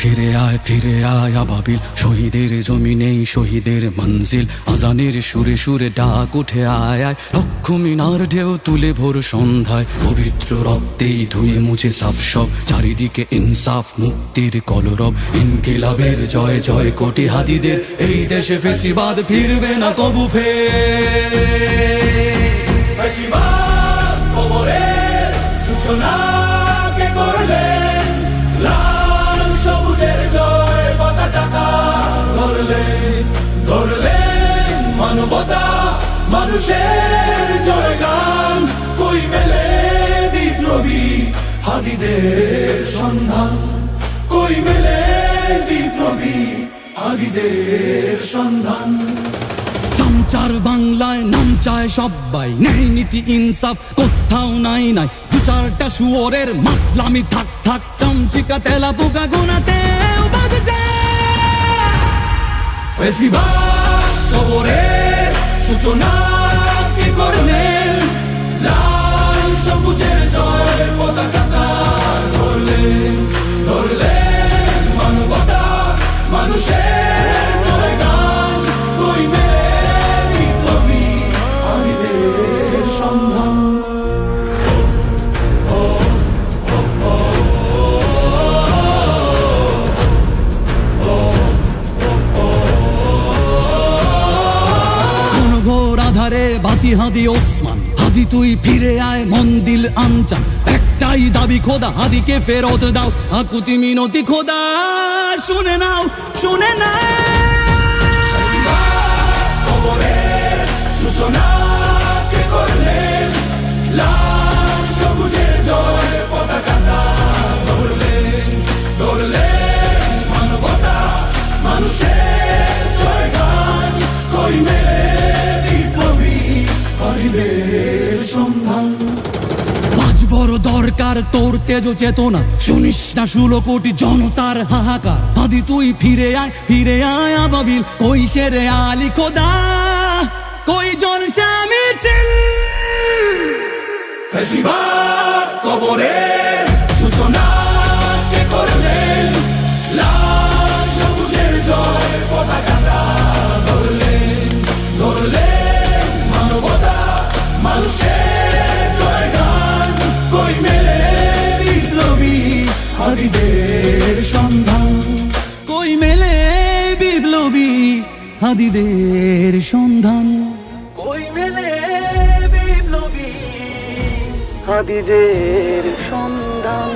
ফিরে আয় আবাবিল, শহীদের জমিনেই শহীদের মঞ্জিল। আজানের সুরে সুরে ডাক উঠে আয় আয়, লক্ষ মিনার ঢেউ তুলে ভোর সন্ধ্যায়। পবিত্র রক্তেই ধুয়ে মুছে সাফ সব, চারিদিকে ইনসাফ মুক্তির কলরব। ইনকিলাবের জয় জয় কোটি হাদিদের, এই দেশে ফেসিবাদ ফিরবে না কবু ফেসিবাদ কবরের সূচনা কে করলেন, লাল সবুজের জয় পতাকা ধরলেন মানবতা মানুষের জয়গান। কই মেলে বিপ্লবী হাদিদের সন্ধান, কই মেলে বিপ্লবী হাদিদের সন্ধান। চামচার বাংলায় নাম চায় সবাই, ন্যায় নীতি ইনসাফ কোথাও নাই নাই। দু চারটা শুয়োরের মাতলামি থাক থাক, চামচিকা তেলা পোকা গোনাতে বাজছে। ফেসিবাদ কবরের সূচনা কে করলেন, লাল সবুজের জয় পতাকা ধরলেন মানবতা মানুষের জয়গান। কই মেলে বিপ্লবী হাদিদের সন্ধান। আধারে বাতি হাদি ওসমান, হাদি তুই ফিরে আয় মন দিল আনচান। একটাই দাবি খোদা, হাদিকে ফেরত দাও আকুতি মিনতি খোদা। শুনে নাও শুনে কবরের সূচনা কে করলেন, লাল সবুজের জয় পতাকা ধরলেন মানবতা মানুষের জয়গান। কই মেলে বিপ্লবী হাদিদের সন্ধান। আজ বড় দরকার তোর তেজ চেতনা, শুনিস না 16 কোটি জনতার হাহাকার। হাদি তুই ফিরে আয় আবাবিল, কই শেরে আলী খোদা, কই জলসা মিছিল। ফেসিবাদ কবরের সূচনা কে করলেন, লাল সবুজের জয় পতাকা ধরলেন মানবতা মানুষের জয়গান। কই মেলে বিপ্লবী হাদিদের সন্ধান, কই মেলে বিপ্লবী হাদিদের সন্ধান, কই মেলে বিপ্লবী হাদিদের সন্ধান।